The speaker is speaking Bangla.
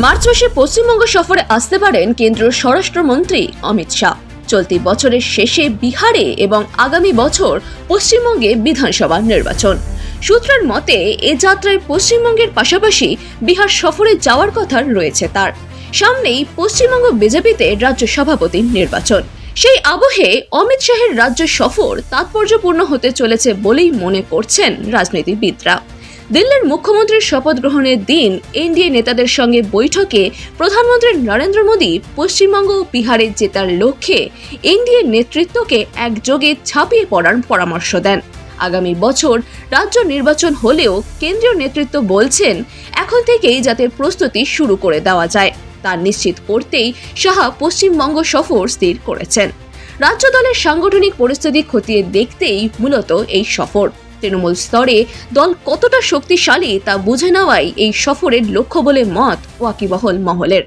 মার্চ মাসে পশ্চিমবঙ্গ সফরে আসতে পারেন কেন্দ্রীয় স্বরাষ্ট্রমন্ত্রী অমিত শাহ। চলতি বছরের শেষে বিহারে এবং আগামী বছর পশ্চিমবঙ্গে বিধানসভা নির্বাচন। সূত্রের মতে এ যাত্রায় পশ্চিমবঙ্গের পাশাপাশি বিহার সফরে যাওয়ার কথা রয়েছে তার। সামনেই পশ্চিমবঙ্গ বিজেপিতে রাজ্য সভাপতির নির্বাচন। সেই আবহে অমিত শাহের রাজ্য সফর তাৎপর্যপূর্ণ হতে চলেছে বলেই মনে করছেন রাজনীতিবিদরা। দিল্লির মুখ্যমন্ত্রীর শপথ গ্রহণের দিন এনডিএ নেতাদের সঙ্গে বৈঠকে প্রধানমন্ত্রী নরেন্দ্র মোদী পশ্চিমবঙ্গ ও বিহারে জেতার লক্ষ্যে এনডিএ নেতৃত্বকে একযোগে ঝাঁপিয়ে পড়ার পরামর্শ দেন। আগামী বছর রাজ্য নির্বাচন হলেও কেন্দ্রীয় নেতৃত্ব বলছেন এখন থেকেই যাতে প্রস্তুতি শুরু করে দেওয়া যায় তা নিশ্চিত করতেই শাহ পশ্চিমবঙ্গ সফর স্থির করেছেন। রাজ্য দলের সাংগঠনিক পরিস্থিতি খতিয়ে দেখতেই মূলত এই সফর। তৃণমূল স্তরে দল কতটা শক্তিশালী তা বুঝে নেওয়াই এই সফরের লক্ষ্য বলে মত ওয়াকিবহল মহলের।